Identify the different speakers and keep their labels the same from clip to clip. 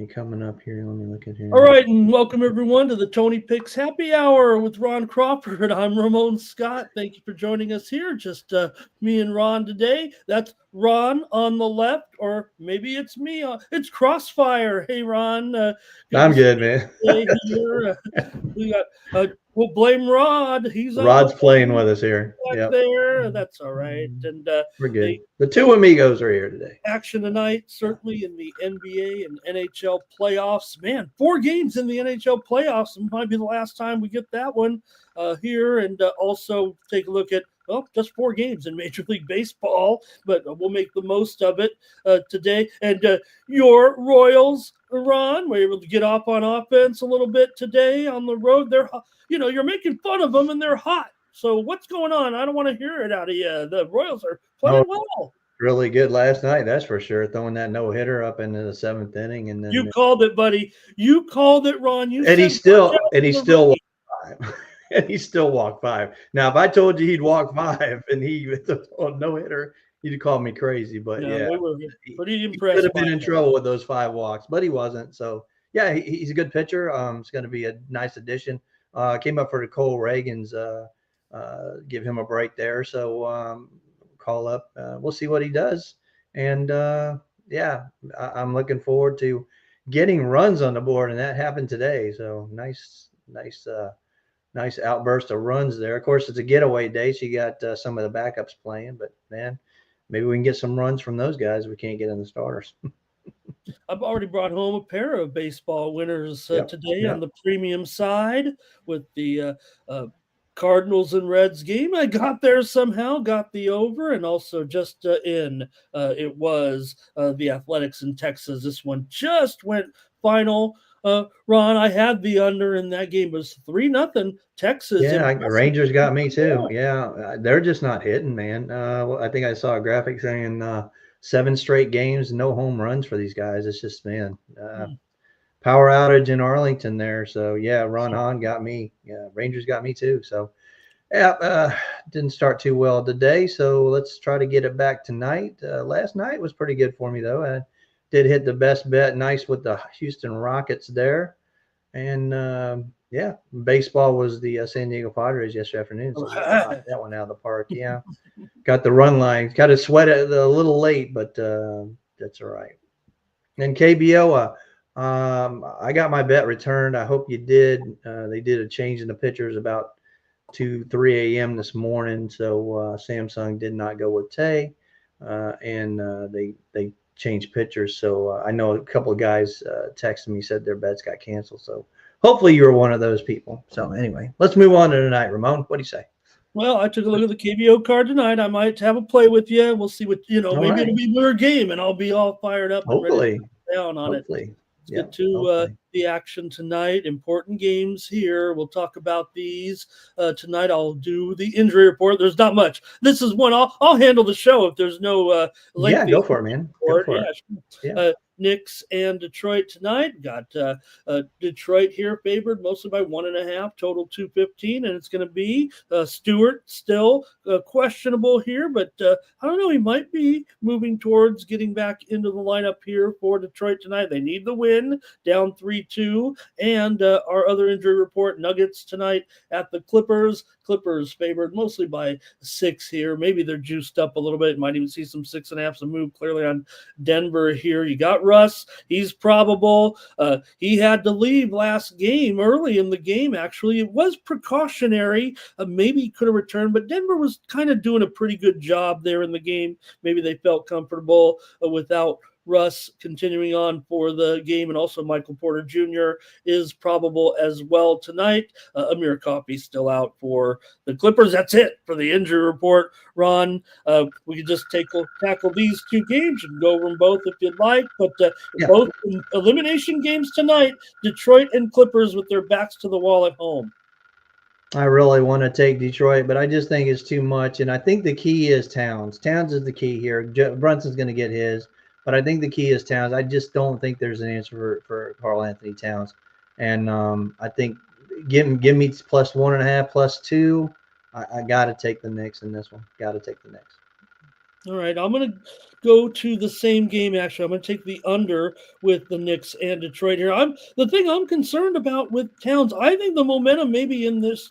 Speaker 1: coming up here. Let me look at here.
Speaker 2: All right, and welcome everyone to the Tony Picks Happy Hour with Ron Crawford. I'm Ramon Scott. Thank you for joining us here. Just me and Ron today. That's Ron on the left, or maybe it's me. It's Crossfire. Hey, Ron. Good
Speaker 1: I'm
Speaker 2: to see
Speaker 1: good, man.
Speaker 2: you today here. We got. We'll blame Rod. He's on the
Speaker 1: Rod's playing with us here.
Speaker 2: back
Speaker 1: Yep,
Speaker 2: there. That's all right. And
Speaker 1: we're
Speaker 2: the
Speaker 1: good. The two amigos are here today.
Speaker 2: action tonight, certainly in the NBA and NHL playoffs. Man, 4 games in the NHL playoffs. It might be the last time we get that one here. And also take a look at, well, just 4 games in Major League Baseball, but we'll make the most of it today. And your Royals, Ron, were able to get off on offense a little bit today on the road. You're making fun of them and they're hot. So what's going on? I don't want to hear it out of you. The Royals are playing well.
Speaker 1: Really good last night, that's for sure. Throwing that no hitter up into the 7th inning, and then
Speaker 2: You called it, buddy. You called it, Ron. You
Speaker 1: and he
Speaker 2: said
Speaker 1: still walked 5. And he still walked 5. Now, if I told you he'd walk 5 and he no hitter, you'd call me crazy. But
Speaker 2: yeah, we were pretty
Speaker 1: he
Speaker 2: impressed.
Speaker 1: could have been in trouble with those 5 walks, but he wasn't. So yeah, he's a good pitcher. It's going to be a nice addition. Came up for the Cole Reagans. Give him a break there. So call up. We'll see what he does. And yeah, I'm looking forward to getting runs on the board, and that happened today. So nice outburst of runs there. Of course, it's a getaway day, so you got some of the backups playing. But man, maybe we can get some runs from those guys. We can't get in the starters.
Speaker 2: I've already brought home a pair of baseball winners today
Speaker 1: Yep.
Speaker 2: on the premium side with the Cardinals and Reds game. I got there somehow, got the over, and also just in. It was the Athletics in Texas. This one just went final. Ron, I had the under in that game. It was 3-0 Texas.
Speaker 1: Yeah, Rangers got me too. Yeah, they're just not hitting, man. I think I saw a graphic saying 7 straight games, no home runs for these guys. It's just, man, power outage in Arlington there. So yeah, Ron Hahn got me. Yeah, Rangers got me too. So yeah, didn't start too well today. So let's try to get it back tonight. Last night was pretty good for me though. I did hit the best bet, nice with the Houston Rockets there, and yeah, baseball was the San Diego Padres yesterday afternoon. So knocked that one out of the park. Yeah, got the run line. Got to sweat it a little late, but that's all right. And KBO, I got my bet returned. I hope you did. They did a change in the pitchers about 2-3 a.m. this morning. So Samsung did not go with Tay, and they changed pitchers. So I know a couple of guys texted me, said their bets got canceled. So hopefully you were one of those people. So anyway, let's move on to tonight. Ramon, what do you say?
Speaker 2: Well, I took a look at the KBO card tonight. I might have a play with you. We'll see what, maybe it'll be your game and I'll be all fired up and ready to get down on it. Let's get to the action tonight. Important games here. We'll talk about these tonight. I'll do the injury report. There's not much. This is one I'll handle the show if there's no lengthy.
Speaker 1: Yeah, go for it, man. Go for it.
Speaker 2: Yeah. Knicks and Detroit tonight. Got Detroit here favored mostly by 1.5, total 215, and it's going to be Stewart still questionable here, but I don't know. He might be moving towards getting back into the lineup here for Detroit tonight. They need the win, down 3-2, and our other injury report: Nuggets tonight at the Clippers. Clippers favored mostly by 6 here. Maybe they're juiced up a little bit. Might even see some 6.5, some move clearly on Denver here. You got Russ. He's probable. He had to leave last game, early in the game, actually. It was precautionary. Maybe he could have returned, but Denver was kind of doing a pretty good job there in the game. Maybe they felt comfortable without Russ continuing on for the game, and also Michael Porter Jr. is probable as well tonight. Amir Coffey still out for the Clippers. That's it for the injury report. Ron, we can just tackle these 2 games. You can go over them both if you'd like, but both elimination games tonight, Detroit and Clippers with their backs to the wall at home.
Speaker 1: I really want to take Detroit, but I just think it's too much, and I think the key is Towns. Towns is the key here. Brunson's going to get his. But I think the key is Towns. I just don't think there's an answer for Karl Anthony Towns. And I think give me plus 1.5, plus 2. I got to take the Knicks in this one. Got to take the Knicks.
Speaker 2: All right, I'm going to go to the same game. Actually, I'm going to take the under with the Knicks and Detroit here. The thing I'm concerned about with Towns. I think the momentum maybe in this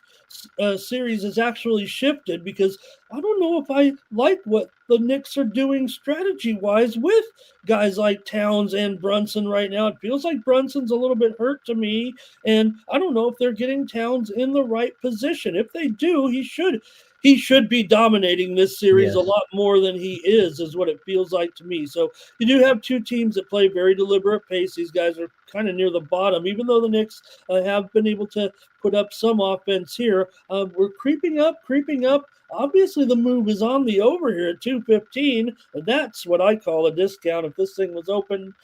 Speaker 2: series has actually shifted because I don't know if I like what the Knicks are doing strategy wise with guys like Towns and Brunson right now. It feels like Brunson's a little bit hurt to me, and I don't know if they're getting Towns in the right position. If they do, he should be dominating this series a
Speaker 1: Yes.
Speaker 2: lot more than he is what it feels like to me. So you do have two teams that play very deliberate pace. These guys are kind of near the bottom, even though the Knicks have been able to put up some offense here. We're creeping up, creeping up. Obviously, the move is on the over here at 215. That's what I call a discount. If this thing was opening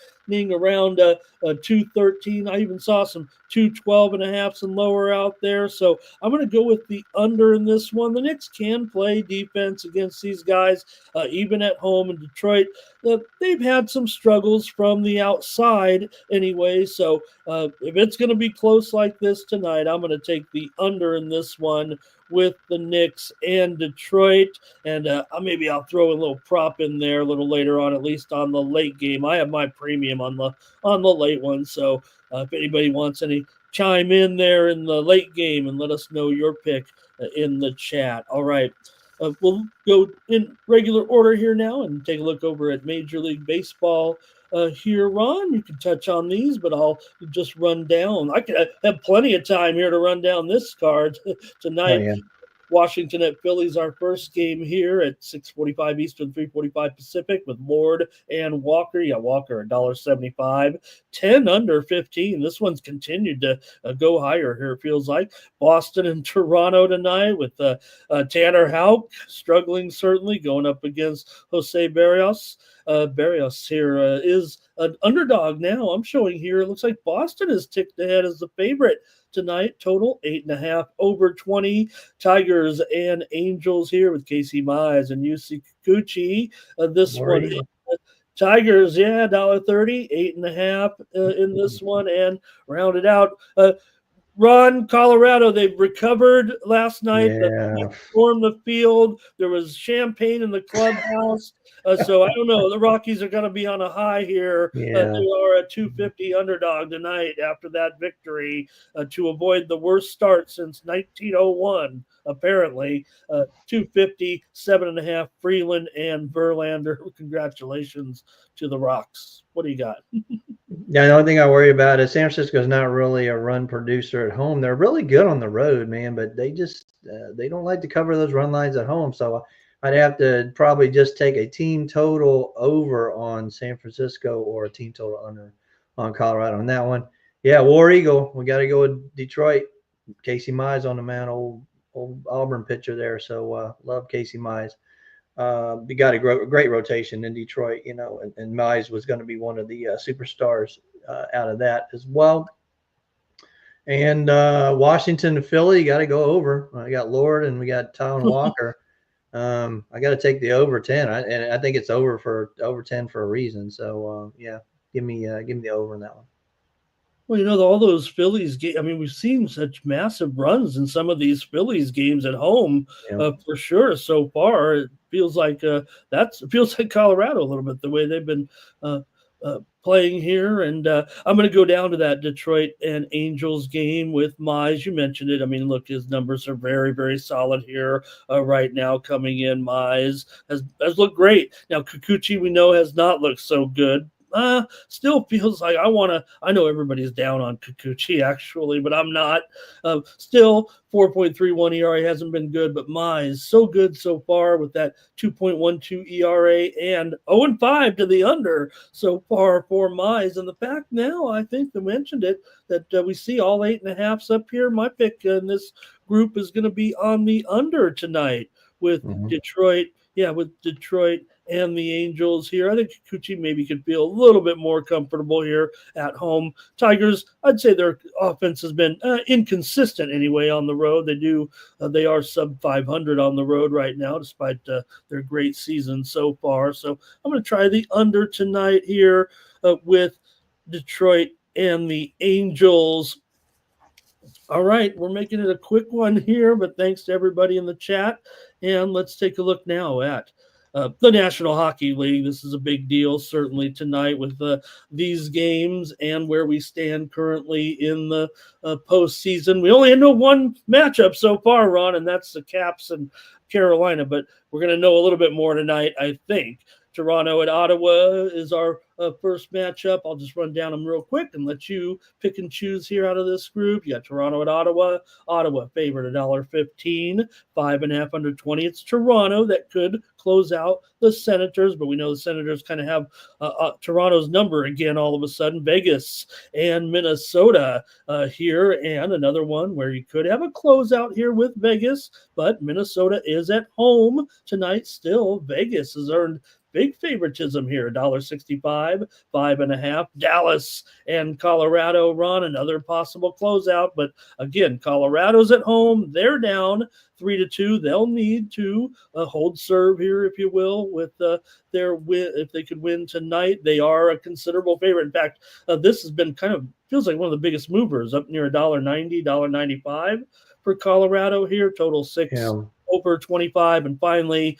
Speaker 2: around 213, I even saw some 212 and a halfs and lower out there. So I'm going to go with the under in this one. The Knicks can play defense against these guys, even at home in Detroit. They've had some struggles from the outside anyway. So if it's going to be close like this tonight, I'm going to take the under in this one with the Knicks and Detroit. And maybe I'll throw a little prop in there a little later on, at least on the late game. I have my premium on the late one. So if anybody wants any chime in there in the late game and let us know your pick in the chat. All right. We'll go in regular order here now and take a look over at Major League Baseball here, Ron. You can touch on these, but I'll just run down. I could have plenty of time here to run down this card
Speaker 1: Oh
Speaker 2: tonight.
Speaker 1: yeah.
Speaker 2: Washington at Phillies, our first game here at 6:45 Eastern, 3:45 Pacific with Lord and Walker. Yeah, Walker $1.75, 10 under 15. This one's continued to go higher here. It feels like Boston and Toronto tonight with Tanner Houck struggling certainly going up against Jose Barrios. Barrios here is an underdog now. I'm showing here. It looks like Boston is ticked ahead as the favorite tonight. Total 8.5 over 20. Tigers and Angels here with Casey Mize and Yusi Kikuchi. This
Speaker 1: War
Speaker 2: one.
Speaker 1: Eagle.
Speaker 2: Tigers, yeah, $1.30, 8.5 in this one, and rounded out. Ron, Colorado, they've recovered last night. The
Speaker 1: Yeah.
Speaker 2: stormed the field. There was champagne in the clubhouse. So I don't know. The Rockies are going to be on a high here. They
Speaker 1: Yeah.
Speaker 2: are a 250 underdog tonight after that victory to avoid the worst start since 1901, apparently. 250, 7.5, Freeland and Verlander. Congratulations to the Rocks. What do you got?
Speaker 1: Yeah, the only thing I worry about is San Francisco's not really a run producer at home. They're really good on the road, man, but they don't like to cover those run lines at home. So I'd have to probably just take a team total over on San Francisco or a team total under on Colorado. On that one, yeah, War Eagle. We got to go with Detroit. Casey Mize on the mound, old Auburn pitcher there. So love Casey Mize. We got a great rotation in Detroit, and Mize was going to be one of the superstars out of that as well. And Washington and Philly, got to go over. I got Lord and we got Tylen Walker. I got to take the over 10, and I think it's over 10 for a reason. So yeah, give me the over in that one.
Speaker 2: Well, all those Phillies games. I mean, we've seen such massive runs in some of these Phillies games at home,
Speaker 1: Yeah.
Speaker 2: for sure. So far, it feels like it feels like Colorado a little bit the way they've been playing here. And I'm going to go down to that Detroit and Angels game with Mize. You mentioned it. I mean, look, his numbers are very, very solid here right now. Coming in, Mize has looked great. Now, Kikuchi we know has not looked so good. Still feels like I know everybody's down on Kikuchi actually, but I'm not. Still 4.31 ERA hasn't been good, but Mize so good so far with that 2.12 ERA and 0-5 to the under so far for Mize. And the fact now, I think they mentioned it, that we see all 8.5s up here. My pick in this group is going to be on the under tonight with Detroit. Yeah, with Detroit and the Angels here. I think Kikuchi maybe could feel a little bit more comfortable here at home. Tigers, I'd say their offense has been inconsistent anyway on the road. They are sub 500 on the road right now, despite their great season so far. So I'm going to try the under tonight here with Detroit and the Angels. All right, we're making it a quick one here, but thanks to everybody in the chat. And let's take a look now at the National Hockey League. This is a big deal, certainly tonight with these games and where we stand currently in the postseason. We only know one matchup so far, Ron, and that's the Caps and Carolina, but we're going to know a little bit more tonight, I think. Toronto at Ottawa is our first matchup. I'll just run down them real quick and let you pick and choose here out of this group. You got Toronto at Ottawa. Ottawa favored $1.15, 5.5 under 20. It's Toronto that could close out the Senators, but we know the Senators kind of have Toronto's number again all of a sudden. Vegas and Minnesota here, and another one where you could have a closeout here with Vegas, but Minnesota is at home tonight still. Vegas has earned big favoritism here, $1.65, 5.5. Dallas and Colorado, Ron, another possible closeout. But again, Colorado's at home. They're down 3-2. They'll need to hold serve here, if you will, with their win. If they could win tonight, they are a considerable favorite. In fact, this has been kind of feels like one of the biggest movers, up near $1.90, $1.95 for Colorado here. Total 6 over 25. And finally,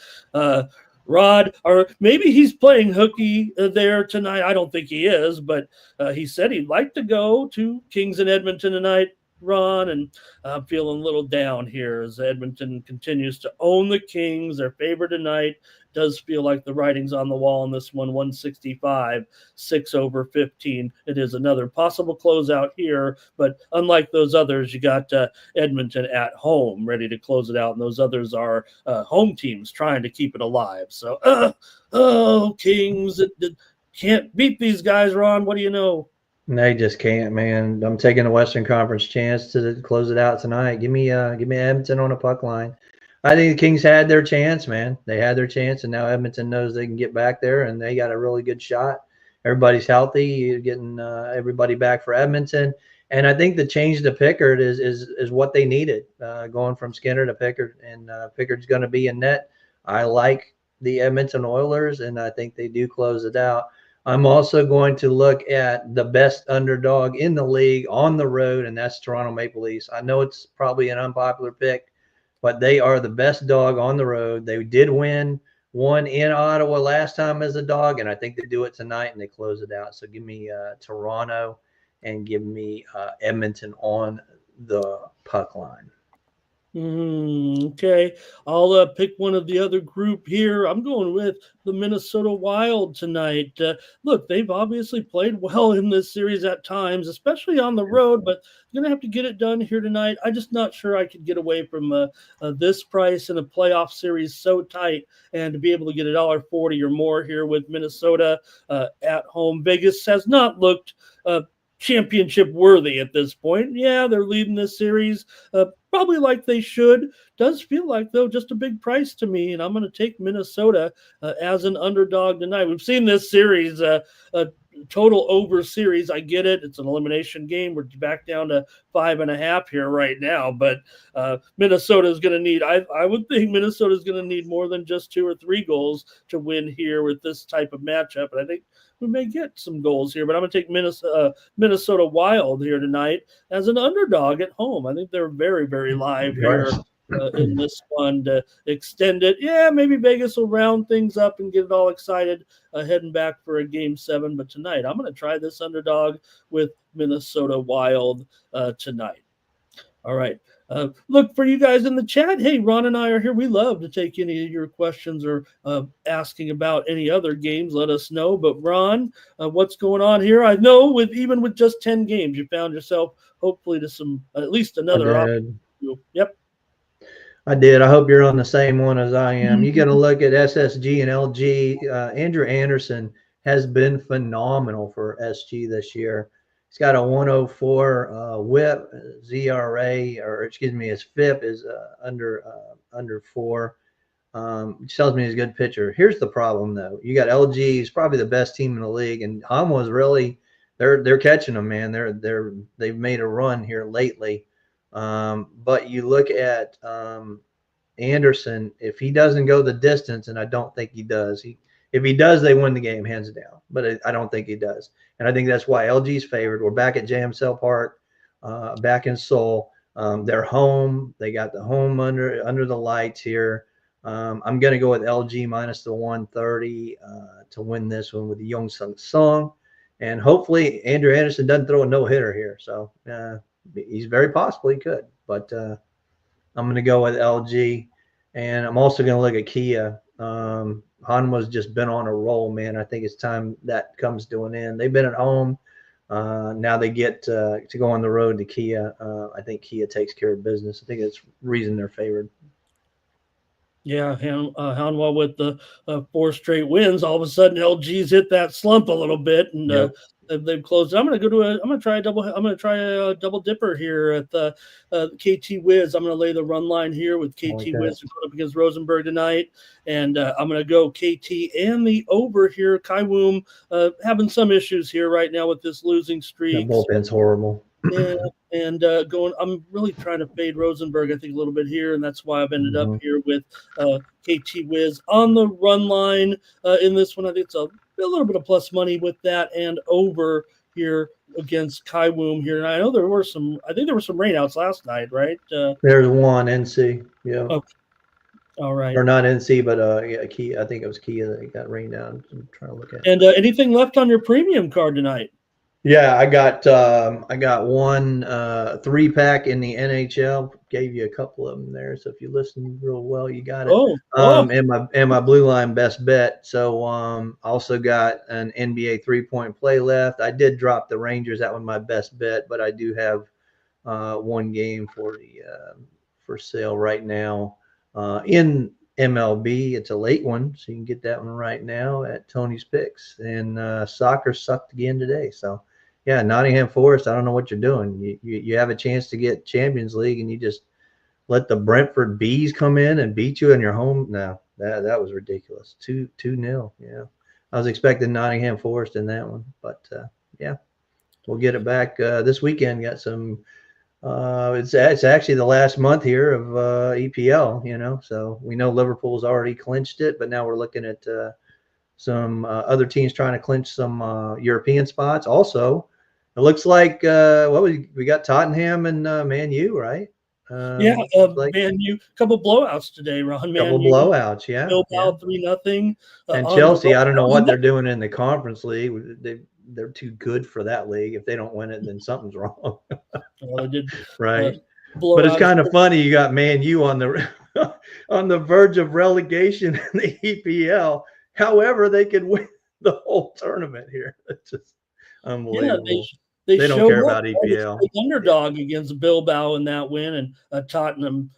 Speaker 2: Rod, or maybe he's playing hooky there tonight. I don't think he is, but he said he'd like to go to Kings in Edmonton tonight, Ron, and I'm feeling a little down here as Edmonton continues to own the Kings. Their favorite tonight. Does feel like the writing's on the wall in this one, 165, 6 over 15. It is another possible closeout here, but unlike those others, you got Edmonton at home ready to close it out, and those others are home teams trying to keep it alive. So, Kings can't beat these guys, Ron. What do you know?
Speaker 1: They just can't, man. I'm taking the Western Conference chance to close it out tonight. Give me Edmonton on a puck line. I think the Kings had their chance, man. They had their chance, and now Edmonton knows they can get back there, and they got a really good shot. Everybody's healthy. You're getting everybody back for Edmonton, and I think the change to Pickard is what they needed, going from Skinner to Pickard, and Pickard's going to be in net. I like the Edmonton Oilers, and I think they do close it out. I'm also going to look at the best underdog in the league on the road, and that's Toronto Maple Leafs. I know it's probably an unpopular pick, but they are the best dog on the road. They did win one in Ottawa last time as a dog, and I think they do it tonight, and they close it out. So give me Toronto and give me Edmonton on the puck line.
Speaker 2: Okay, I'll pick one of the other group here. I'm going with the Minnesota Wild tonight. Look, they've obviously played well in this series at times, especially on the road, but going to have to get it done here tonight. I'm just not sure I could get away from this price in a playoff series so tight, and to be able to get $1.40 or more here with Minnesota at home. Vegas has not looked championship worthy at this point. Yeah, they're leading this series probably like they should. Does feel like, though, just a big price to me, and I'm going to take Minnesota as an underdog tonight. We've seen this series, a total over series. I get it. It's an elimination game. We're back down to 5.5 here right now, but Minnesota is going to need, I would think Minnesota is going to need more than just 2 or 3 goals to win here with this type of matchup, and I think we may get some goals here, but I'm going to take Minnesota Wild here tonight as an underdog at home. I think they're very, very live here in this one to extend it. Yeah, maybe Vegas will round things up and get it all excited heading back for a Game 7. But tonight, I'm going to try this underdog with Minnesota Wild tonight. All right. Look, for you guys in the chat, hey, Ron and I are here. We love to take any of your questions or asking about any other games. Let us know. But Ron, what's going on here? I know even with just 10 games, you found yourself hopefully to some at least another option. Yep.
Speaker 1: I did. I hope you're on the same one as I am. You got to look at SSG and LG. Andrew Anderson has been phenomenal for SG this year. He's got a 104 whip, ZRA, or excuse me, his FIP is under 4. Which tells me he's a good pitcher. Here's the problem, though. You got LG. He's probably the best team in the league, and Hama's really they're catching them, man. They've made a run here lately. But you look at Anderson. If he doesn't go the distance, and I don't think he does, if he does, they win the game hands down. But I don't think he does. And I think that's why LG's favored. We're back at JMCell Park, back in Seoul. They're home. They got the home under the lights here. I'm going to go with LG minus the 130 to win this one with the Young Sung. And hopefully Andrew Anderson doesn't throw a no-hitter here. So he's very possible he could. But I'm going to go with LG. And I'm also going to look at Kia. Hanwha's just been on a roll, man. I think it's time that comes to an end. They've been at home. Now they get to go on the road to Kia. I think Kia takes care of business. I think that's the reason they're favored.
Speaker 2: Yeah, Hanwha with the 4 straight wins. All of a sudden, LG's hit that slump a little bit, and
Speaker 1: Yep.
Speaker 2: they've closed. I'm going to try a double dipper here at the KT Wiz. I'm going to lay the run line here with KT Wiz going up against Rosenberg tonight, and I'm going to go KT and the over here. Kaiwoom having some issues here right now with this losing streak.
Speaker 1: The bullpen's horrible.
Speaker 2: Yeah, and I'm really trying to fade Rosenberg, I think, a little bit here, and that's why I've ended up here with KT Wiz on the run line in this one. I think it's a little bit of plus money with that, and over here against Kaiwoom here. And I know there were some rainouts last night, right?
Speaker 1: There's one NC, yeah.
Speaker 2: Okay. All right.
Speaker 1: Or not NC, but Kia. I think it was Kia that got rained down. I'm trying to look at.
Speaker 2: And anything left on your premium card tonight?
Speaker 1: Yeah, I got one 3-pack in the NHL. Gave you a couple of them there, so if you listen real well, you got it. And my blue line best bet. So also got an NBA 3-point play left. I did drop the Rangers. That was my best bet, but I do have one game for sale right now in MLB. It's a late one, so you can get that one right now at Tony's Picks. And soccer sucked again today, so. Yeah, Nottingham Forest, I don't know what you're doing. You have a chance to get Champions League, and you just let the Brentford Bees come in and beat you in your home. No, that was ridiculous. 2-0. Yeah, I was expecting Nottingham Forest in that one, but yeah, we'll get it back this weekend. Got some. It's actually the last month here of EPL. So we know Liverpool's already clinched it, but now we're looking at some other teams trying to clinch some European spots. Also, it looks like we got Tottenham and Man U, right?
Speaker 2: Man U, couple blowouts today, Ron.
Speaker 1: Couple blowouts, yeah.
Speaker 2: Bilbao 3-0.
Speaker 1: And Chelsea, I don't know what they're doing in the Conference League. They're too good for that league. If they don't win it, then something's wrong.
Speaker 2: Well, they did,
Speaker 1: right. But it's kind of funny. You got Man U on the verge of relegation in the EPL. However, they could win the whole tournament here. It's just unbelievable.
Speaker 2: Yeah, they
Speaker 1: don't care about EPL.
Speaker 2: The underdog against Bilbao in that win, and Tottenham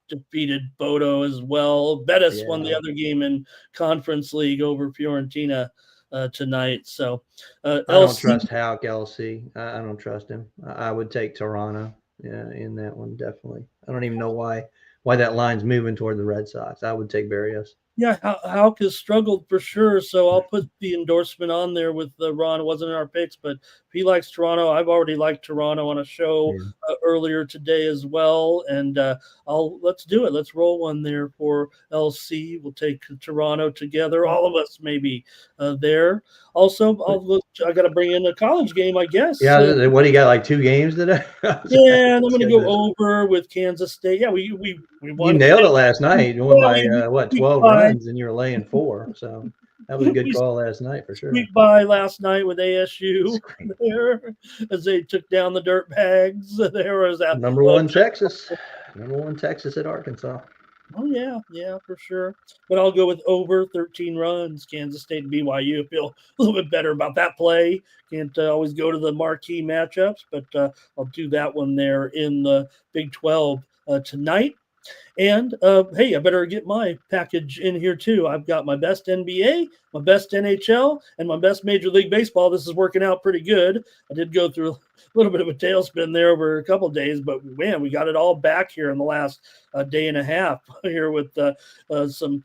Speaker 2: defeated Bodo as well. Betis won the other game in Conference League over Fiorentina tonight. So
Speaker 1: I don't trust Houck LC. I don't trust him. I would take Toronto in that one, definitely. I don't even know why that line's moving toward the Red Sox. I would take Barrios.
Speaker 2: Yeah, Houck has struggled for sure. So I'll put the endorsement on there with Ron. It wasn't in our picks, but if he likes Toronto, I've already liked Toronto on a show earlier today as well. And let's do it. Let's roll one there for LC. We'll take Toronto together. All of us maybe there. Also, I got to bring in a college game, I guess.
Speaker 1: Yeah, what do you got? Like 2 games today?
Speaker 2: Yeah, and I'm going to go over with Kansas State. Yeah, we won.
Speaker 1: You nailed it last night. You won by 12 runs, and you were laying 4. So that was a good call last night for sure.
Speaker 2: Squeaked by last night with ASU there as they took down the dirt bags. There was that
Speaker 1: number one Texas at Arkansas.
Speaker 2: Oh yeah, for sure. But I'll go with over 13 runs. Kansas State and BYU. I feel a little bit better about that play. Can't always go to the marquee matchups, but I'll do that one there in the Big 12 tonight. And hey, I better get my package in here too. I've got my best NBA, my best NHL, and my best Major League Baseball. This is working out pretty good. I did go through a little bit of a tailspin there over a couple of days, but man, we got it all back here in the last day and a half here with some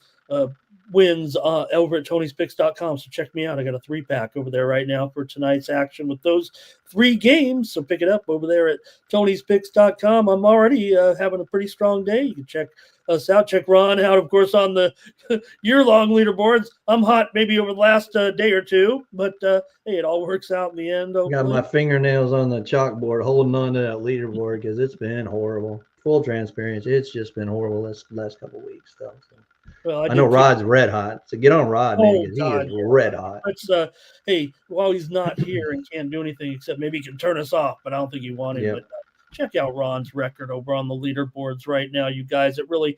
Speaker 2: wins over at Tony'sPicks.com. So check me out. I got a 3-pack over there right now for tonight's action with those 3 games. So pick it up over there at Tony'sPicks.com. I'm already having a pretty strong day. You can check us out. Check Ron out, of course, on the year-long leaderboards. I'm hot maybe over the last day or two, but hey, it all works out in the end.
Speaker 1: I got my fingernails on the chalkboard holding on to that leaderboard because it's been horrible. full transparency, it's just been horrible this last couple of weeks, though. So.
Speaker 2: Well,
Speaker 1: I know Rod's red hot, so get on Rod, man,
Speaker 2: Oh
Speaker 1: because he
Speaker 2: God,
Speaker 1: is red hot.
Speaker 2: let's hey, while he's not here and can't do anything except maybe he can turn us off, but I don't think you want him.
Speaker 1: Yep.
Speaker 2: But check out Ron's record over on the leaderboards right now, you guys. It really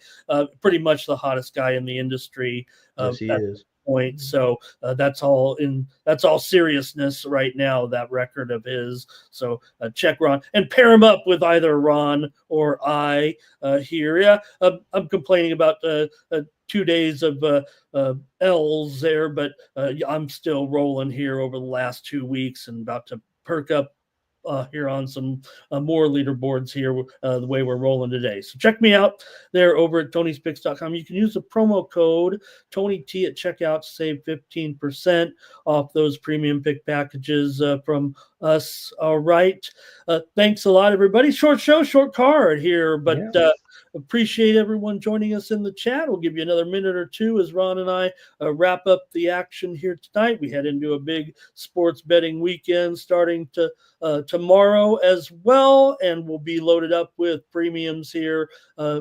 Speaker 2: pretty much the hottest guy in the industry.
Speaker 1: Yes, he is.
Speaker 2: Point. So that's all seriousness right now, that record of his. So check Ron and pair him up with either Ron or I here. Yeah, I'm complaining about 2 days of L's there, but I'm still rolling here over the last 2 weeks and about to perk up here on some more leaderboards here the way we're rolling today. So check me out there over at Tony'sPicks.com. You can use the promo code TonyT at checkout to save 15% off those premium pick packages from us. All right. Thanks a lot, everybody. Short show, short card here, but appreciate everyone joining us in the chat. We'll give you another minute or two as Ron and I wrap up the action here tonight. We head into a big sports betting weekend starting to tomorrow as well, and we'll be loaded up with premiums here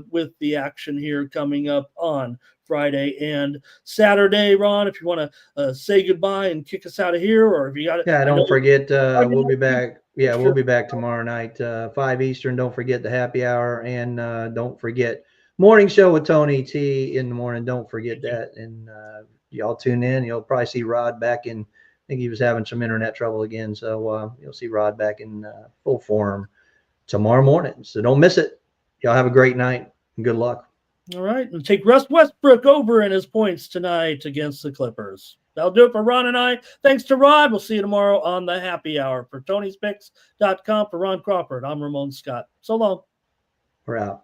Speaker 2: with the action here coming up on Friday and Saturday. Ron, if you want to say goodbye and kick us out of here, or if you got it.
Speaker 1: Yeah, don't forget, we'll be back. Yeah, we'll be back tomorrow night, 5 Eastern. Don't forget the happy hour, and don't forget morning show with Tony T in the morning. Don't forget that, and y'all tune in. You'll probably see Rod back in. I think he was having some internet trouble again, so you'll see Rod back in full form tomorrow morning. So don't miss it. Y'all have a great night and good luck.
Speaker 2: All right, and take Russ Westbrook over in his points tonight against the Clippers. That'll do it for Ron and I. Thanks to Rod. We'll see you tomorrow on the happy hour. For Tony'sPicks.com, for Ron Crawford, I'm Ramon Scott. So long.
Speaker 1: We're out.